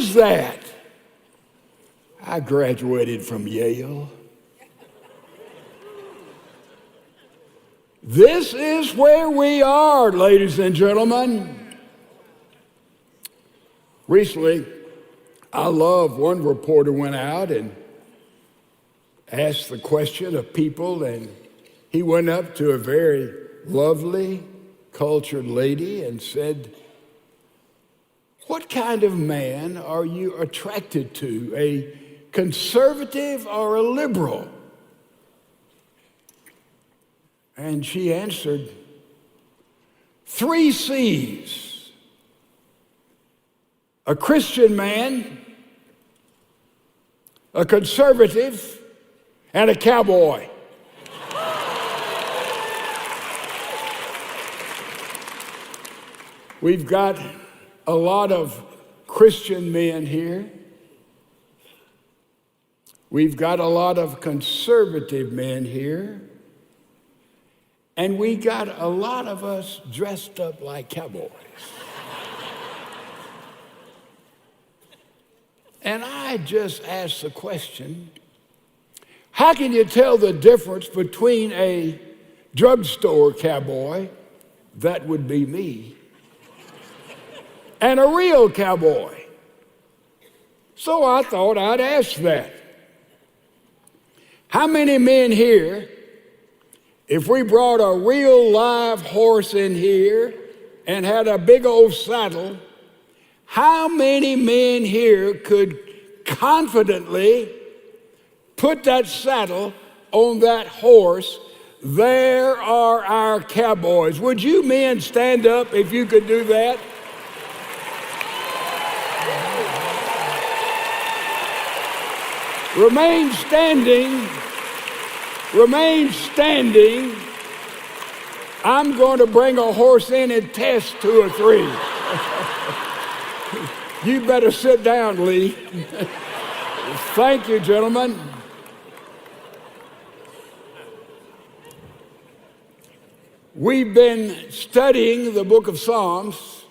is that? I graduated from Yale. This is where we are, ladies and gentlemen. Recently, I love one reporter went out and asked the question of people, and he went up to a very lovely, cultured lady and said, "What kind of man are you attracted to, a conservative or a liberal?" And she answered, 3 C's: a Christian man, a conservative, and a cowboy. We've got a lot of Christian men here. We've got a lot of conservative men here. And we got a lot of us dressed up like cowboys. And I just asked the question, how can you tell the difference between a drugstore cowboy, that would be me, and a real cowboy? So I thought I'd ask that. How many men here, if we brought a real live horse in here and had a big old saddle, how many men here could confidently put that saddle on that horse? There are our cowboys. Would you men stand up if you could do that? Remain standing. Remain standing. I'm going to bring a horse in and test 2 or 3. You better sit down, Lee. Thank you, gentlemen. We've been studying the book of Psalms.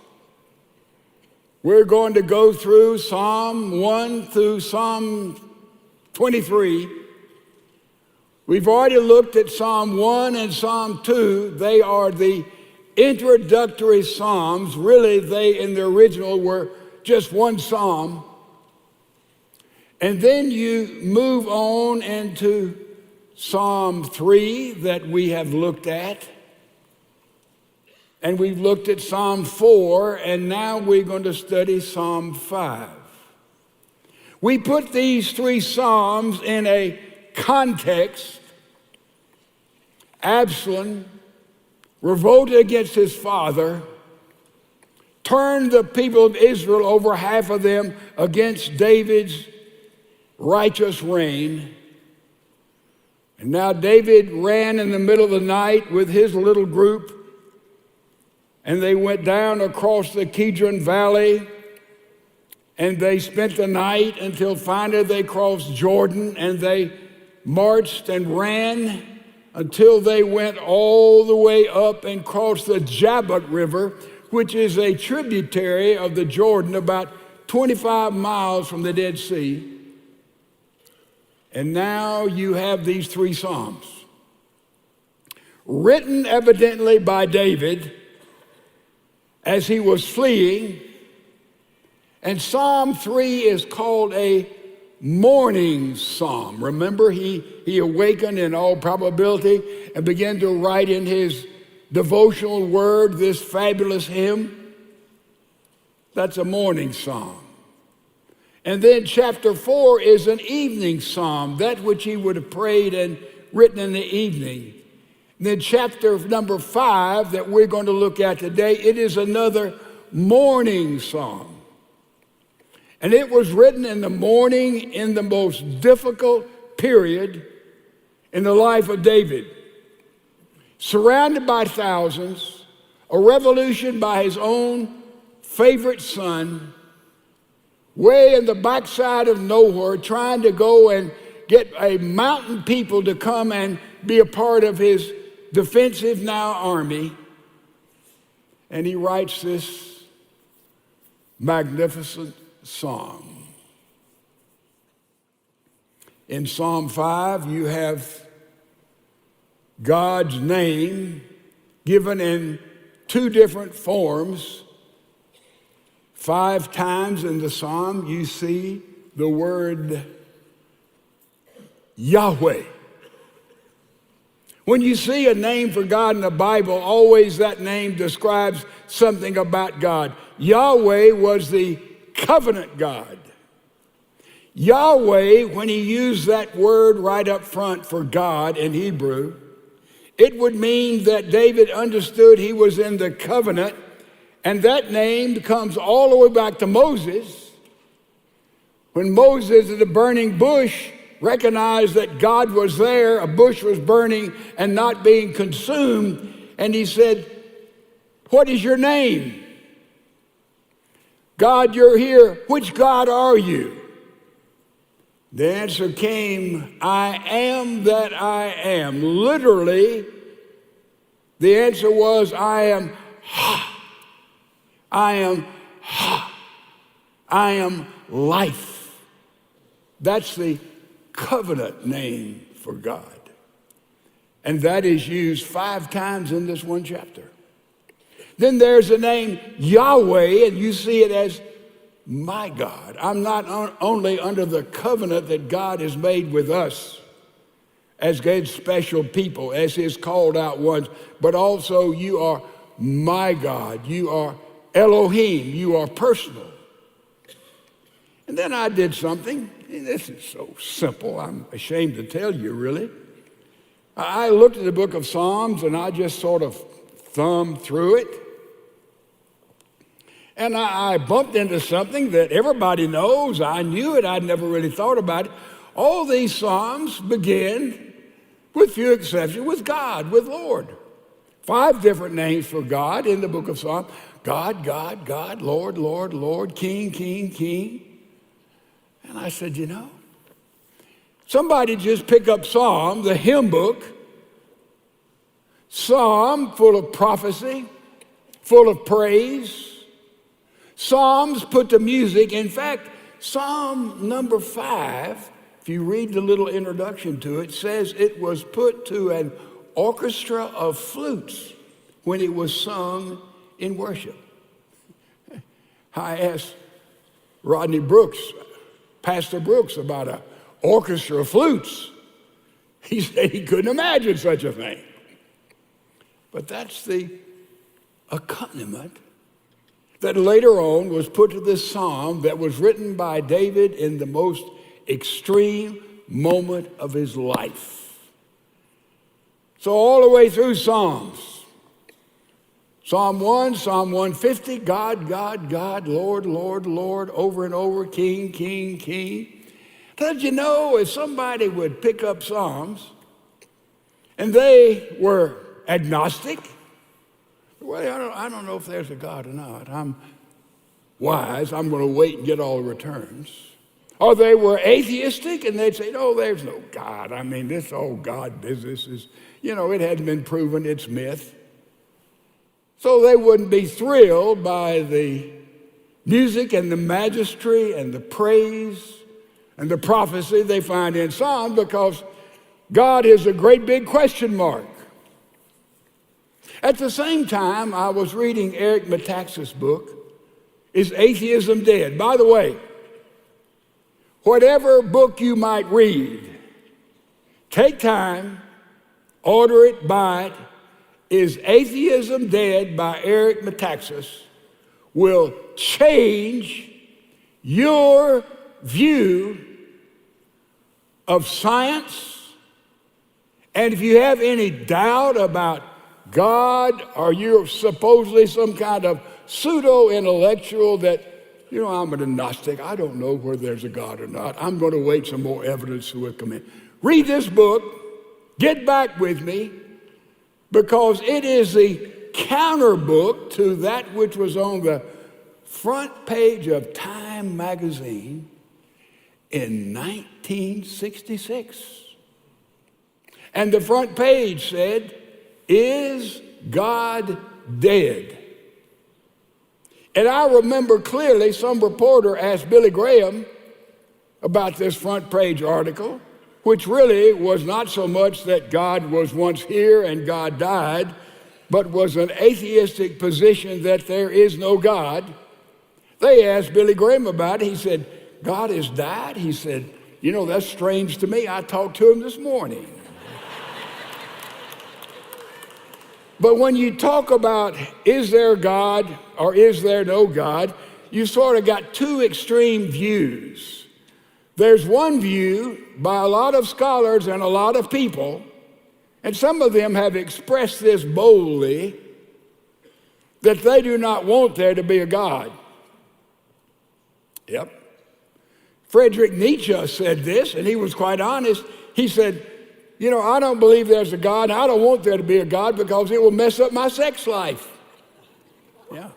We're going to go through Psalm 1 through Psalm 23. We've already looked at Psalm 1 and Psalm 2. They are the introductory psalms. Really, they in the original were just one psalm. And then you move on into Psalm 3 that we have looked at. And we've looked at Psalm 4, and now we're going to study Psalm 5. We put these 3 psalms in a context. Absalom revolted against his father, turned the people of Israel, over half of them, against David's righteous reign. And now David ran in the middle of the night with his little group, and they went down across the Kidron Valley, and they spent the night until finally they crossed Jordan, and they marched and ran until they went all the way up and crossed the Jabbok River, which is a tributary of the Jordan about 25 miles from the Dead Sea. And now you have these 3 psalms, written evidently by David as he was fleeing. And Psalm 3 is called a morning psalm. Remember, he awakened in all probability and began to write in his devotional word this fabulous hymn. That's a morning psalm. And then chapter 4 is an evening psalm, that which he would have prayed and written in the evening. And then chapter number 5 that we're going to look at today, it is another morning psalm. And it was written in the morning in the most difficult period in the life of David. Surrounded by thousands, a revolution by his own favorite son, way in the backside of nowhere, trying to go and get a mountain people to come and be a part of his defensive now army. And he writes this magnificent psalm. In Psalm 5, you have God's name given in two different forms. 5 times in the psalm, you see the word Yahweh. When you see a name for God in the Bible, always that name describes something about God. Yahweh was the covenant God. Yahweh, when he used that word right up front for God in Hebrew, it would mean that David understood he was in the covenant, and that name comes all the way back to Moses. When Moses at the burning bush recognized that God was there, a bush was burning and not being consumed, and he said, "What is your name?" "God, you're here. Which God are you?" The answer came, "I am that I am." Literally, the answer was, "I am Ha. I am Ha. I am life." That's the covenant name for God. And that is used 5 times in this one chapter. Then there's the name Yahweh, and you see it as my God. I'm not only under the covenant that God has made with us as God's special people, as his called out ones, but also you are my God. You are Elohim. You are personal. And then I did something. This is so simple. I'm ashamed to tell you, really. I looked at the book of Psalms and I just sort of thumbed through it. And I bumped into something that everybody knows. I knew it. I'd never really thought about it. All these Psalms begin, with few exceptions, with God, with Lord. 5 different names for God in the book of Psalms. God, God, God, Lord, Lord, Lord, King, King, King. And I said, somebody just pick up Psalm, the hymn book, Psalm full of prophecy, full of praise. Psalms put to music. In fact, Psalm number 5, if you read the little introduction to it, says it was put to an orchestra of flutes when it was sung in worship. I asked Rodney Brooks, Pastor Brooks, about an orchestra of flutes. He said he couldn't imagine such a thing. But that's the accompaniment that later on was put to this psalm that was written by David in the most extreme moment of his life. So all the way through Psalms, Psalm 1, Psalm 150, God, God, God, Lord, Lord, Lord, over and over, King, King, King. Did you know if somebody would pick up Psalms and they were agnostic? Well, I don't know if there's a God or not. I'm wise. I'm going to wait and get all the returns. Or they were atheistic and they'd say, no, there's no God. I mean, this whole God business is, it hadn't been proven. It's myth. So they wouldn't be thrilled by the music and the majesty and the praise and the prophecy they find in Psalm, because God is a great big question mark. At the same time, I was reading Eric Metaxas' book, Is Atheism Dead? By the way, whatever book you might read, take time, order it, buy it. Is Atheism Dead by Eric Metaxas will change your view of science. And if you have any doubt about God, or you're supposedly some kind of pseudo-intellectual that, I'm an agnostic, I don't know whether there's a God or not, I'm going to wait some more evidence will come in. Read this book, get back with me, because it is the counter book to that which was on the front page of Time magazine in 1966. And the front page said, Is God Dead? And I remember clearly some reporter asked Billy Graham about this front page article, which really was not so much that God was once here and God died, but was an atheistic position that there is no God. They asked Billy Graham about it. He said, God has died? He said, you know, that's strange to me. I talked to him this morning. But when you talk about is there God or is there no God, you sort of got two extreme views. There's one view by a lot of scholars and a lot of people, and some of them have expressed this boldly, that they do not want there to be a God. Yep. Friedrich Nietzsche said this, and he was quite honest. He said, you know, I don't believe there's a God, and I don't want there to be a God because it will mess up my sex life. Yeah.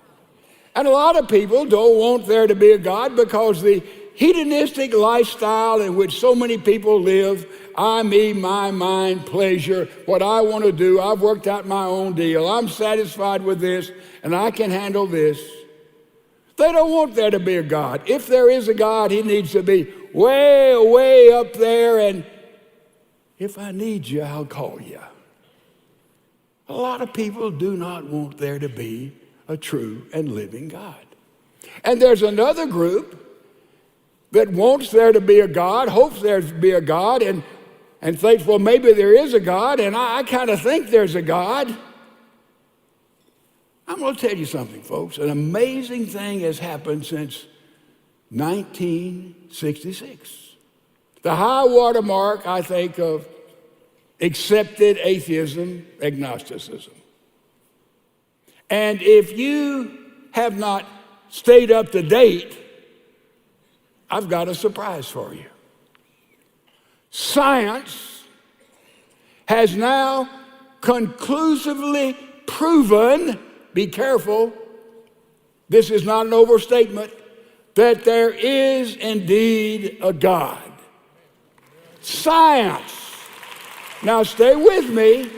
And a lot of people don't want there to be a God because the hedonistic lifestyle in which so many people live, I, me, my mind, pleasure, what I want to do, I've worked out my own deal, I'm satisfied with this, and I can handle this. They don't want there to be a God. If there is a God, he needs to be way, way up there, and if I need you, I'll call you. A lot of people do not want there to be a true and living God. And there's another group that wants there to be a God, hopes there to be a God, and thinks, well, maybe there is a God, and I kind of think there's a God. I'm going to tell you something, folks. An amazing thing has happened since 1966. The high water mark, I think, of accepted atheism, agnosticism. And if you have not stayed up to date, I've got a surprise for you. Science has now conclusively proven, be careful, this is not an overstatement, that there is indeed a God. Science. Now stay with me.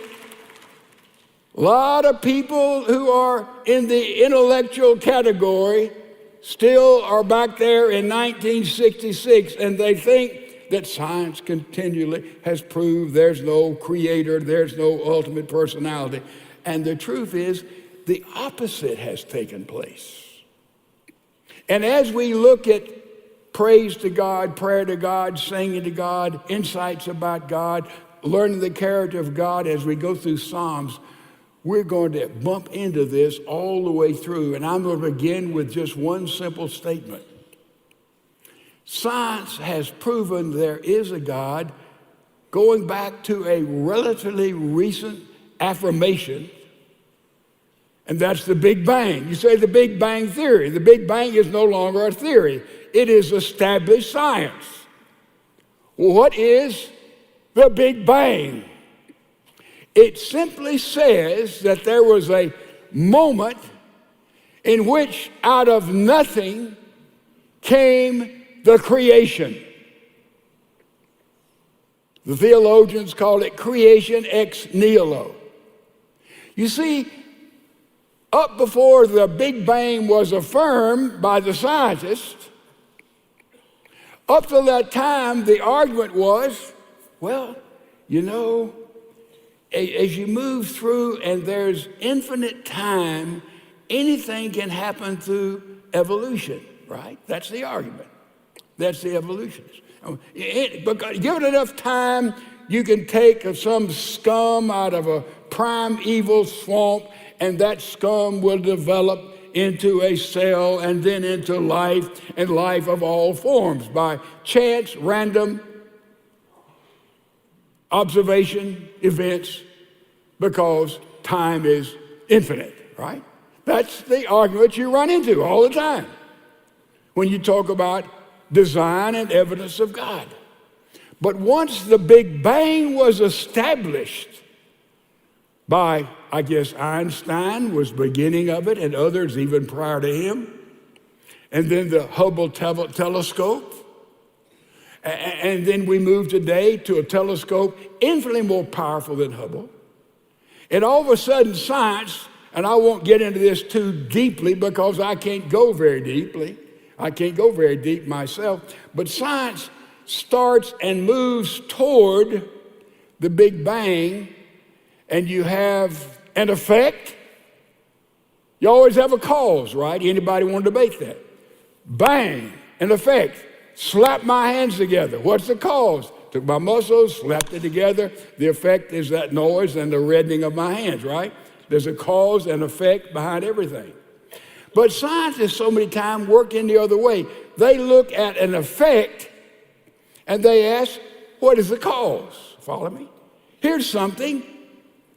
A lot of people who are in the intellectual category still are back there in 1966, and they think that science continually has proved there's no creator, there's no ultimate personality. And the truth is, the opposite has taken place. And as we look at praise to God, prayer to God, singing to God, insights about God, learning the character of God as we go through Psalms, we're going to bump into this all the way through. And I'm going to begin with just one simple statement. Science has proven there is a God, going back to a relatively recent affirmation, and that's the Big Bang. You say the Big Bang Theory. The Big Bang is no longer a theory. It is established science. Well, what is the Big Bang? It simply says that there was a moment in which out of nothing came the creation. The theologians call it creation ex nihilo. You see, up before the Big Bang was affirmed by the scientists, up to that time, the argument was, well, you know, as you move through and there's infinite time, anything can happen through evolution, right? That's the argument. That's the evolutionists. Because given enough time, you can take some scum out of a primeval swamp, and that scum will develop into a cell and then into life, and life of all forms by chance, random observation events, because time is infinite, right? That's the argument you run into all the time when you talk about design and evidence of God. But once the Big Bang was established by, I guess, Einstein was beginning of it, and others even prior to him, and then the Hubble telescope, and then we move today to a telescope infinitely more powerful than Hubble. And all of a sudden, science, And I won't get into this too deeply because I can't go very deeply. I can't go very deep myself. But science starts and moves toward the Big Bang, and you have an effect. You always have a cause, right? Anybody want to debate that? Bang, an effect. Slap my hands together. What's the cause? Took my muscles, slapped it together. The effect is that noise and the reddening of my hands, right? There's a cause and effect behind everything. But scientists so many times work in the other way. They look at an effect and they ask, what is the cause? Follow me? Here's something.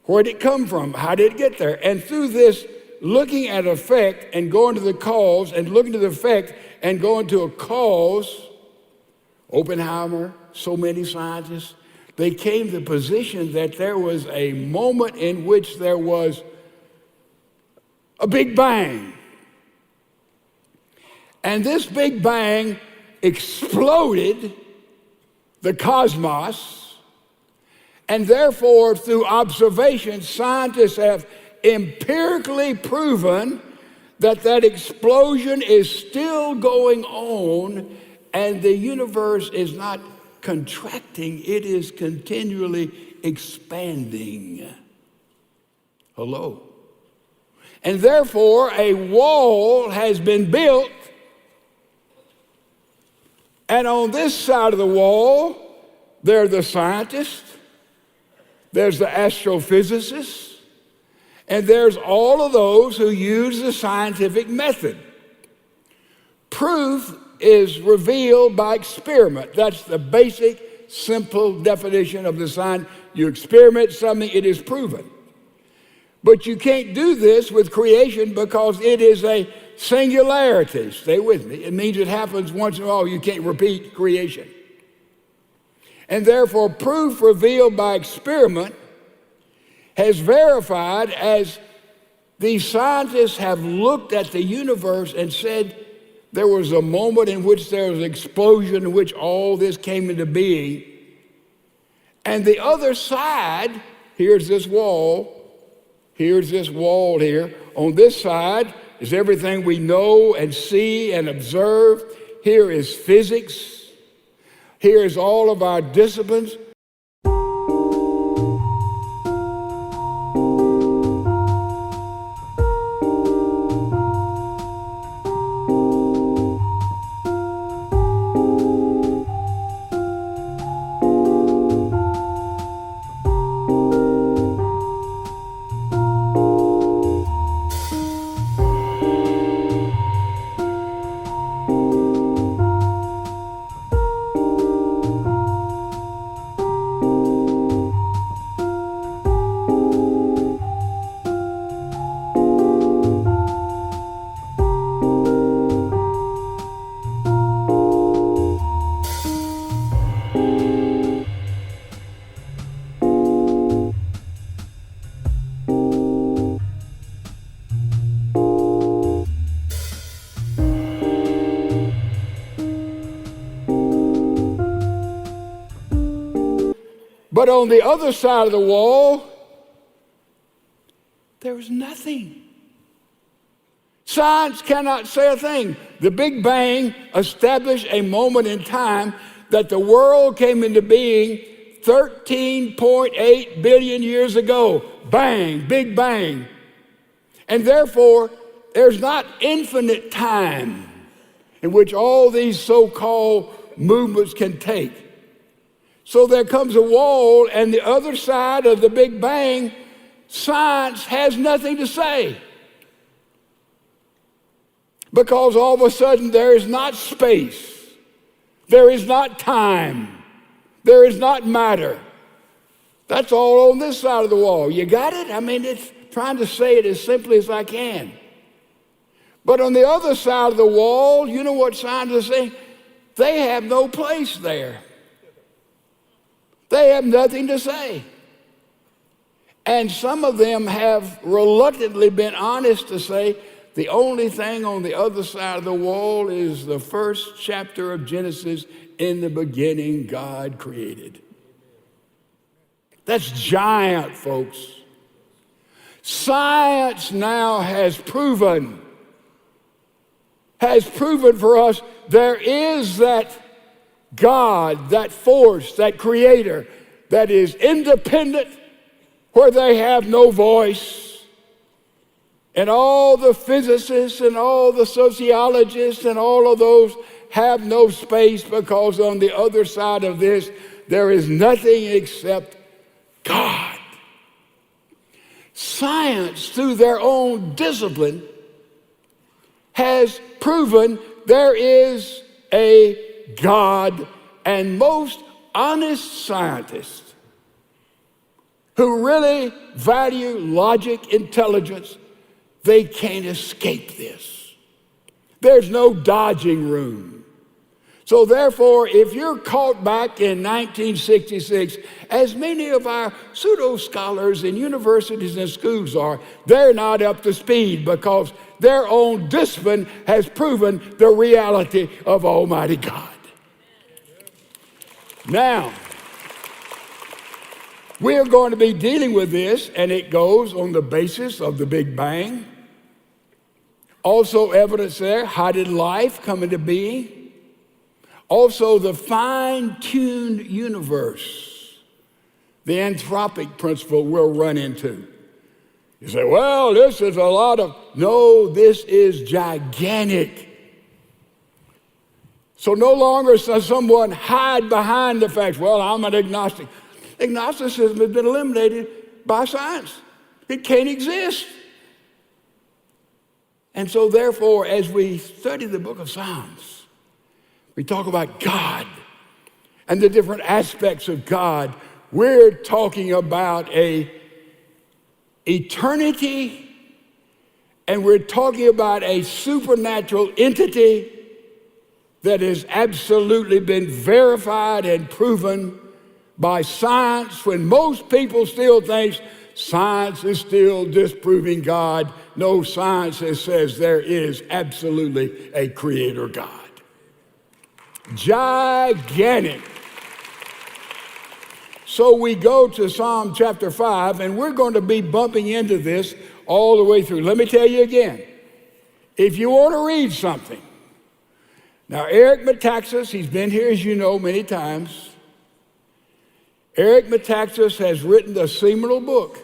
Where did it come from? How did it get there? And through this looking at effect and going to the cause and looking to the effect and going to a cause, Oppenheimer, so many scientists, they came to the position that there was a moment in which there was a Big Bang. And this Big Bang exploded the cosmos, and therefore, through observation, scientists have empirically proven that that explosion is still going on, and the universe is not contracting, it is continually expanding. Hello. And therefore, a wall has been built, and on this side of the wall, there are the scientists, there's the astrophysicists, and there's all of those who use the scientific method. Proof is revealed by experiment. That's the basic, simple definition of the science. You experiment something, it is proven. But you can't do this with creation because it is a singularity. Stay with me. It means it happens once in a while. You can't repeat creation. And therefore, proof revealed by experiment has verified as these scientists have looked at the universe and said there was a moment in which there was an explosion in which all this came into being. And the other side, here's this wall here. On this side is everything we know and see and observe. Here is physics. Here is all of our disciplines. But on the other side of the wall, there's nothing. Science cannot say a thing. The Big Bang established a moment in time that the world came into being 13.8 billion years ago. Bang, Big Bang. And therefore, there's not infinite time in which all these so-called movements can take. So there comes a wall, and the other side of the Big Bang, science has nothing to say. Because all of a sudden there is not space, there is not time, there is not matter. That's all on this side of the wall. You got it? I mean, it's trying to say it as simply as I can. But on the other side of the wall, you know what scientists say? They have no place there. They have nothing to say. And some of them have reluctantly been honest to say the only thing on the other side of the wall is the first chapter of Genesis. In the beginning, God created. That's giant, folks. Science now has proven for us there is that God, that force, that creator that is independent where they have no voice. And all the physicists and all the sociologists and all of those have no space, because on the other side of this, there is nothing except God. Science, through their own discipline, has proven there is a God, and most honest scientists who really value logic, intelligence, they can't escape this. There's no dodging room. So therefore, if you're caught back in 1966, as many of our pseudo-scholars in universities and schools are, they're not up to speed, because their own discipline has proven the reality of Almighty God. Now, we're going to be dealing with this, and it goes on the basis of the Big Bang. Also evidence there, how did life come into being? Also the fine-tuned universe, the anthropic principle we'll run into. You say, well, this is a lot of, no, this is gigantic. So no longer does someone hide behind the fact, well, I'm an agnostic. Agnosticism has been eliminated by science. It can't exist. And so therefore, as we study the book of Psalms, we talk about God and the different aspects of God. We're talking about a eternity, and we're talking about a supernatural entity that has absolutely been verified and proven by science, when most people still think science is still disproving God. No, science says there is absolutely a creator God. Gigantic. So we go to Psalm chapter 5, and we're going to be bumping into this all the way through. Let me tell you again, if you want to read something, now Eric Metaxas, he's been here, as you know, many times. Eric Metaxas has written a seminal book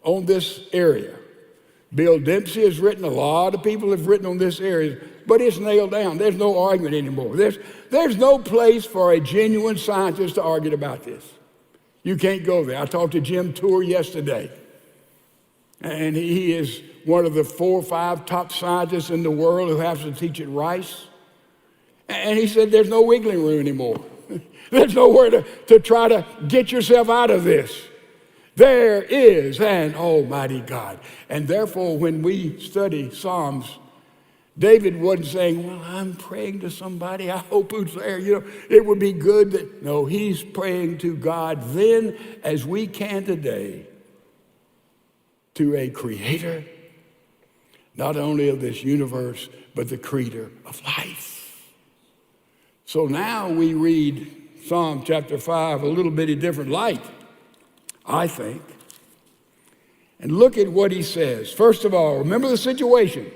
on this area. Bill Dempsey has written, a lot of people have written on this area, but it's nailed down. There's no argument anymore. There's no place for a genuine scientist to argue about this. You can't go there. I talked to Jim Tour yesterday, and he is one of the 4 or 5 top scientists in the world who happens to teach at Rice. And he said there's no wiggling room anymore. There's nowhere to try to get yourself out of this. There is an Almighty God. And therefore, when we study Psalms, David wasn't saying, well, I'm praying to somebody, I hope who's there, it would be good that, no, he's praying to God then, as we can today, to a creator, not only of this universe, but the creator of life. So now we read Psalm chapter 5 a little bit in different light, I think. And look at what he says. First of all, remember the situation.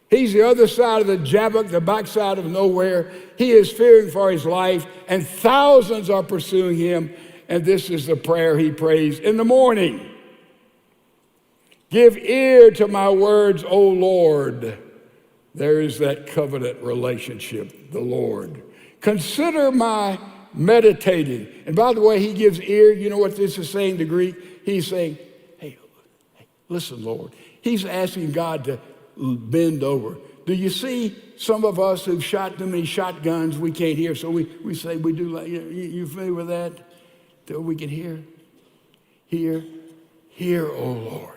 He's the other side of the Jabbok, the backside of nowhere. He is fearing for his life, and thousands are pursuing him. And this is the prayer he prays in the morning. Give ear to my words, O Lord. There is that covenant relationship, the Lord. Consider my meditating. And by the way, he gives ear. You know what this is saying to Greek? He's saying, hey, listen, Lord. He's asking God to bend over. Do you see some of us who've shot too many shotguns we can't hear? So we say we do like, you familiar with that? Till we can hear. Hear, O Lord.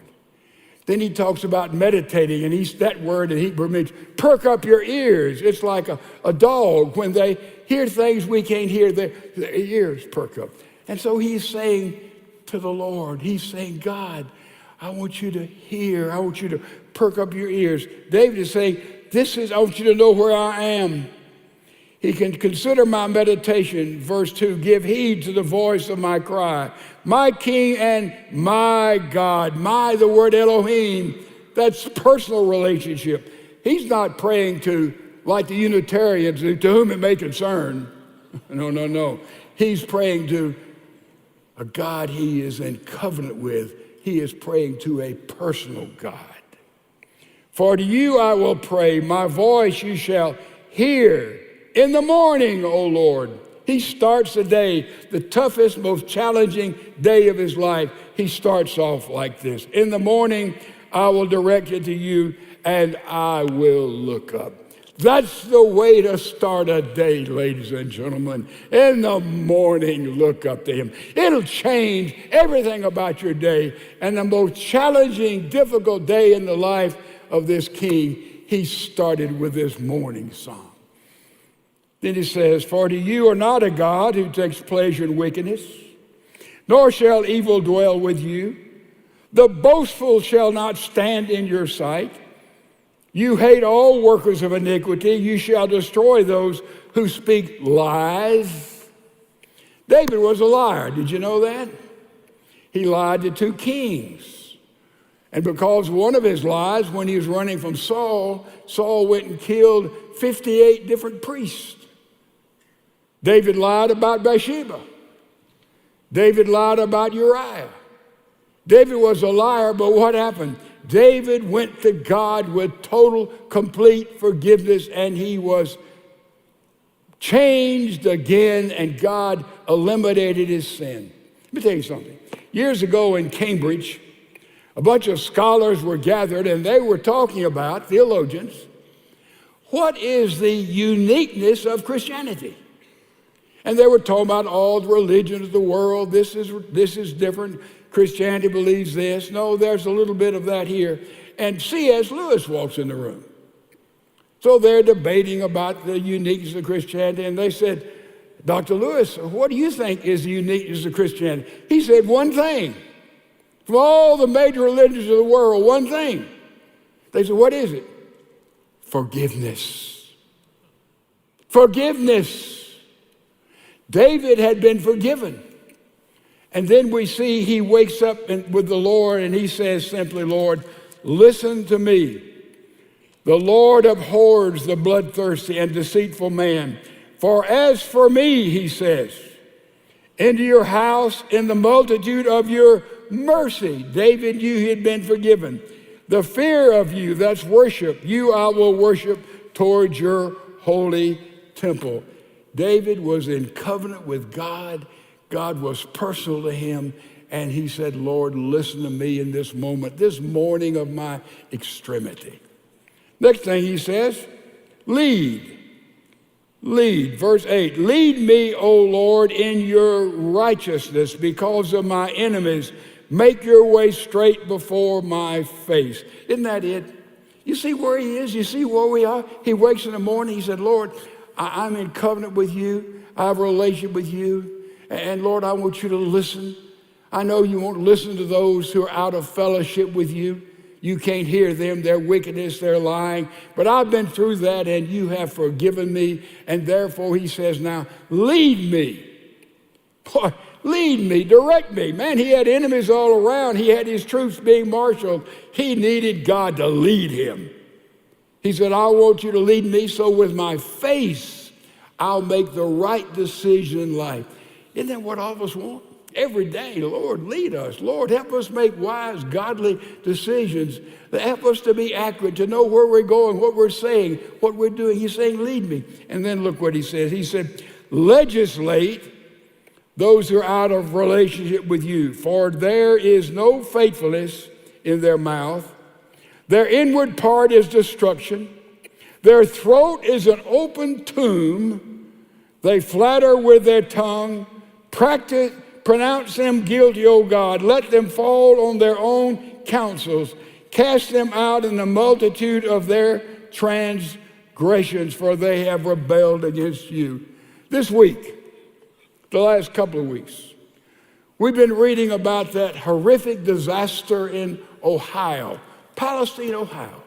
Then he talks about meditating, and that word in Hebrew means perk up your ears. It's like a dog. When they hear things we can't hear, their ears perk up. And so he's saying to the Lord, he's saying, God, I want you to hear. I want you to perk up your ears. David is saying, I want you to know where I am. He can consider my meditation. Verse 2, give heed to the voice of my cry. My King and my God. My, the word Elohim, that's personal relationship. He's not praying to, like the Unitarians, to whom it may concern. No. He's praying to a God he is in covenant with. He is praying to a personal God. For to you I will pray, my voice you shall hear in the morning, O Lord. He starts the day, the toughest, most challenging day of his life. He starts off like this. In the morning, I will direct it to you, and I will look up. That's the way to start a day, ladies and gentlemen. In the morning, look up to him. It'll change everything about your day. And the most challenging, difficult day in the life of this king, he started with this morning psalm. Then he says, for to you are not a God who takes pleasure in wickedness, nor shall evil dwell with you. The boastful shall not stand in your sight. You hate all workers of iniquity. You shall destroy those who speak lies. David was a liar. Did you know that? He lied to two kings. And because one of his lies, when he was running from Saul, Saul went and killed 58 different priests. David lied about Bathsheba. David lied about Uriah. David was a liar, but what happened? David went to God with total, complete forgiveness, and he was changed again, and God eliminated his sin. Let me tell you something. Years ago in Cambridge, a bunch of scholars were gathered, and they were talking about, theologians, what is the uniqueness of Christianity? And they were talking about all the religions of the world. This is different. Christianity believes this. No, there's a little bit of that here. And C.S. Lewis walks in the room. So they're debating about the uniqueness of Christianity. And they said, Dr. Lewis, what do you think is the uniqueness of Christianity? He said, one thing. From all the major religions of the world, one thing. They said, what is it? Forgiveness. Forgiveness. David had been forgiven. And then we see he wakes up with the Lord and he says simply, Lord, listen to me. The Lord abhors the bloodthirsty and deceitful man. For as for me, he says, into your house in the multitude of your mercy. David knew he had been forgiven. The fear of you, that's worship. You I will worship towards your holy temple. David was in covenant with God. God was personal to him. And he said, Lord, listen to me in this moment, this morning of my extremity. Next thing he says, lead. Lead. Verse 8, lead me, O Lord, in your righteousness because of my enemies. Make your way straight before my face. Isn't that it? You see where he is? You see where we are? He wakes in the morning. He said, Lord, I'm in covenant with you. I have a relationship with you. And Lord, I want you to listen. I know you won't listen to those who are out of fellowship with you. You can't hear them, their wickedness, their lying. But I've been through that and you have forgiven me. And therefore he says now, lead me. Boy, lead me, direct me. Man, he had enemies all around. He had his troops being marshaled. He needed God to lead him. He said, I want you to lead me so with my face, I'll make the right decision in life. Isn't that what all of us want? Every day, Lord, lead us. Lord, help us make wise, godly decisions. Help us to be accurate, to know where we're going, what we're saying, what we're doing. He's saying, lead me. And then look what he says. He said, legislate those who are out of relationship with you, for there is no faithfulness in their mouth. Their inward part is destruction. Their throat is an open tomb. They flatter with their tongue. Pronounce them guilty, O God. Let them fall on their own counsels. Cast them out in the multitude of their transgressions, for they have rebelled against you. This week, the last couple of weeks, we've been reading about that horrific disaster in Ohio, Palestine, Ohio.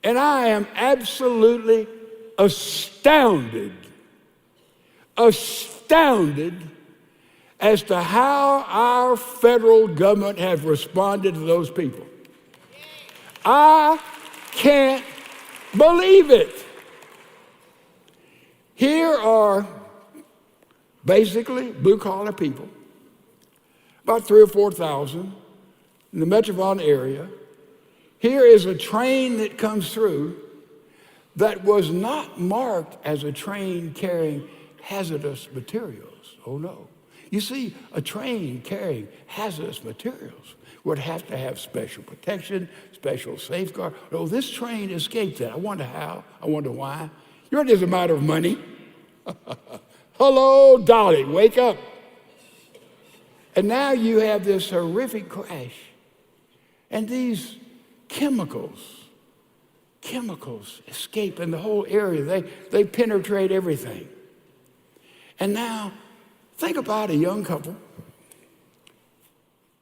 And I am absolutely astounded as to how our federal government has responded to those people. I can't believe it. Here are basically blue-collar people, about 3,000 or 4,000 in the metropolitan area. Here is a train that comes through that was not marked as a train carrying hazardous materials. Oh no. You see, a train carrying hazardous materials would have to have special protection, special safeguard. Oh, this train escaped that. I wonder how. I wonder why. You know, it is a matter of money. Hello, Dolly, wake up. And now you have this horrific crash. And these chemicals escape in the whole area. They penetrate everything. And now, think about a young couple,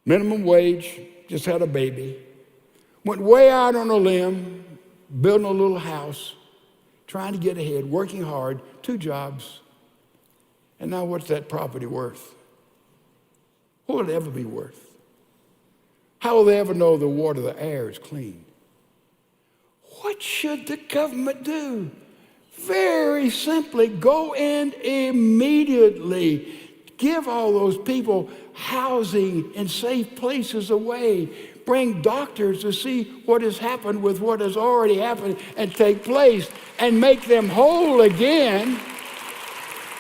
minimum wage, just had a baby, went way out on a limb, building a little house, trying to get ahead, working hard, 2 jobs. And now what's that property worth? What will it ever be worth? How will they ever know the water, the air is clean? What should the government do? Very simply, go in immediately. Give all those people housing and safe places away. Bring doctors to see what has happened with what has already happened and take place and make them whole again.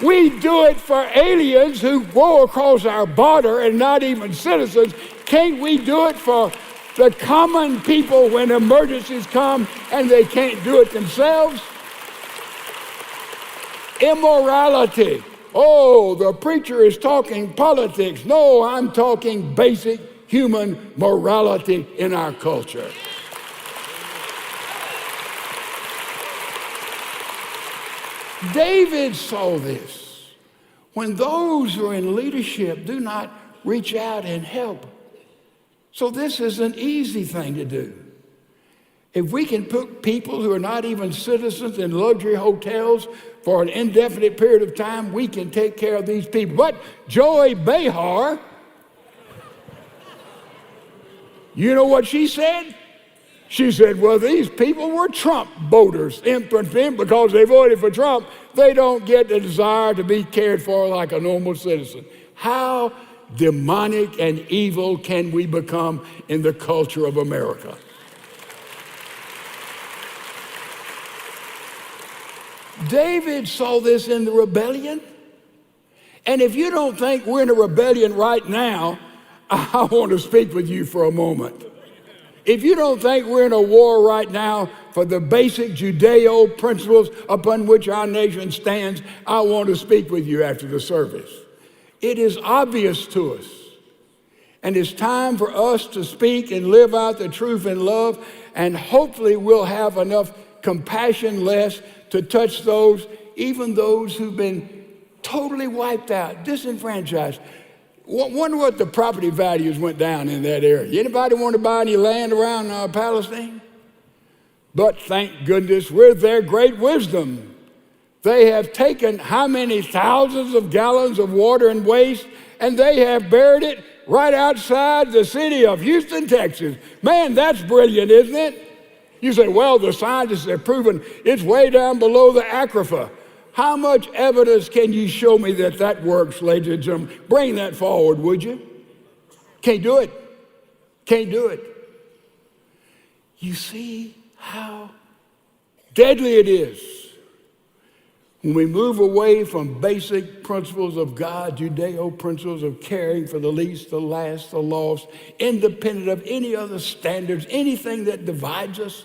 We do it for aliens who go across our border and not even citizens. Can't we do it for the common people when emergencies come and they can't do it themselves? Immorality. Oh, the preacher is talking politics. No, I'm talking basic human morality in our culture. David saw this. When those who are in leadership do not reach out and help. So this is an easy thing to do. If we can put people who are not even citizens in luxury hotels for an indefinite period of time, we can take care of these people. But Joy Behar, you know what she said? She said, well, these people were Trump voters. Because they voted for Trump, they don't get the desire to be cared for like a normal citizen. How demonic and evil can we become in the culture of America? David saw this in the rebellion. And if you don't think we're in a rebellion right now, I want to speak with you for a moment. If you don't think we're in a war right now for the basic Judeo principles upon which our nation stands, I want to speak with you after the service. It is obvious to us. And it's time for us to speak and live out the truth in love, and hopefully we'll have enough compassion left to touch those, even those who've been totally wiped out, disenfranchised. Wonder what the property values went down in that area. Anybody want to buy any land around Palestine? But thank goodness, with their great wisdom, they have taken how many thousands of gallons of water and waste, and they have buried it right outside the city of Houston, Texas. Man, that's brilliant, isn't it? You say, well, the scientists have proven it's way down below the aquifer. How much evidence can you show me that that works, ladies and gentlemen? Bring that forward, would you? Can't do it. Can't do it. You see how deadly it is when we move away from basic principles of God, Judeo principles of caring for the least, the last, the lost, independent of any other standards, anything that divides us.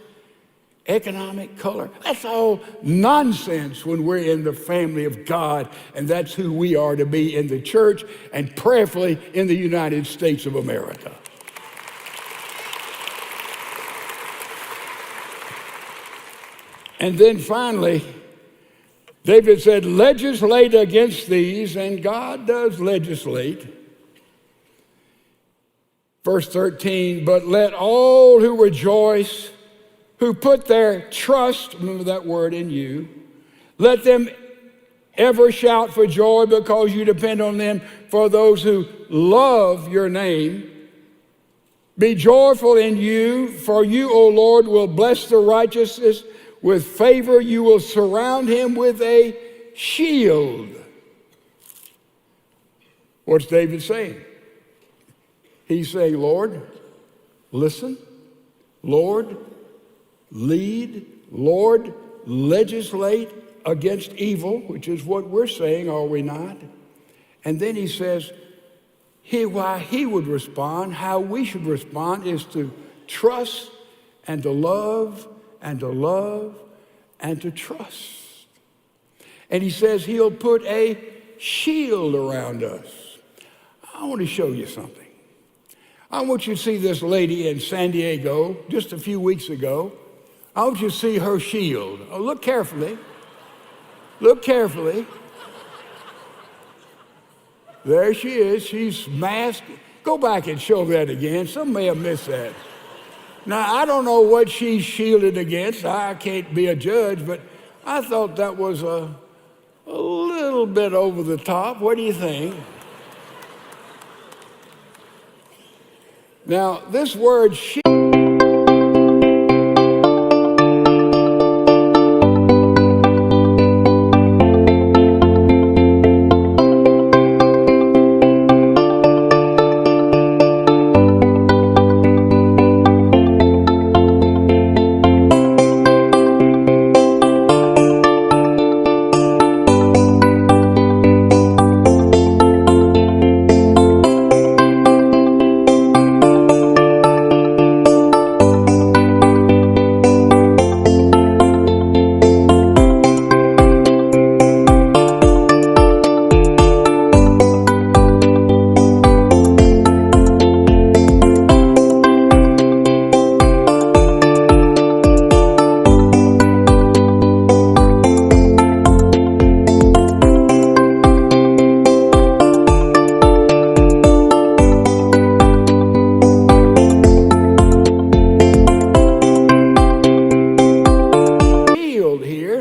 Economic color, that's all nonsense when we're in the family of God, and that's who we are to be in the church and prayerfully in the United States of America. And then finally, David said, legislate against these, and God does legislate. Verse 13, but let all who rejoice, who put their trust, remember that word, in you, Let them ever shout for joy because you depend on them, for those who love your name. Be joyful in you, for you, O Lord, will bless the righteous with favor. You will surround him with a shield. What's David saying? He's saying, Lord, listen. Lord, lead. Lord, legislate against evil, which is what we're saying, are we not? And then he says, why he would respond, how we should respond is to trust and to love and to love and to trust. And he says he'll put a shield around us. I want to show you something. I want you to see this lady in San Diego just a few weeks ago. I want you to see her shield. Oh, look carefully. Look carefully. There she is. She's masked. Go back and show that again. Some may have missed that. Now, I don't know what she's shielded against. I can't be a judge, but I thought that was a little bit over the top. What do you think? Now, this word shield.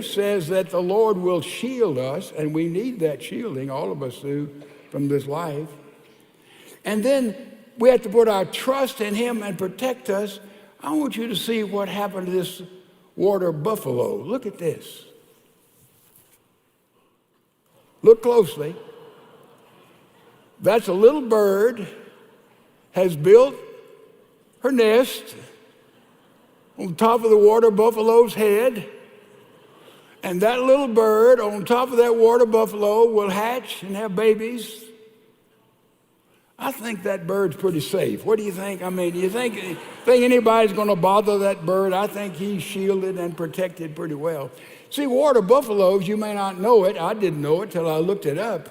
Says that the Lord will shield us, and we need that shielding, all of us do, from this life. And then we have to put our trust in him and protect us. I want you to see what happened to this water buffalo. Look at this. Look closely. That's a little bird, has built her nest on top of the water buffalo's head. And that little bird on top of that water buffalo will hatch and have babies. I think that bird's pretty safe. What do you think? I mean, do you think anybody's going to bother that bird? I think he's shielded and protected pretty well. See, water buffaloes, you may not know it. I didn't know it till I looked it up.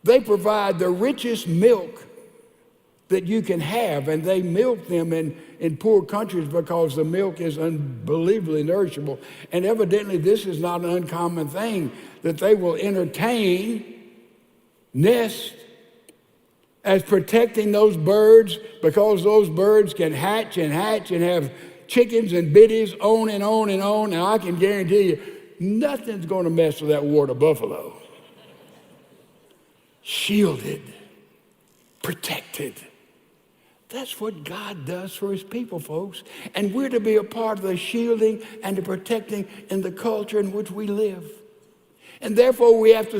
They provide the richest milk that you can have, and they milk them in poor countries because the milk is unbelievably nourishable. And evidently this is not an uncommon thing, that they will entertain, nest, as protecting those birds, because those birds can hatch and have chickens and biddies on and on and on. And I can guarantee you, nothing's going to mess with that water buffalo. Shielded, protected. That's what God does for his people, folks. And we're to be a part of the shielding and the protecting in the culture in which we live. And therefore we have to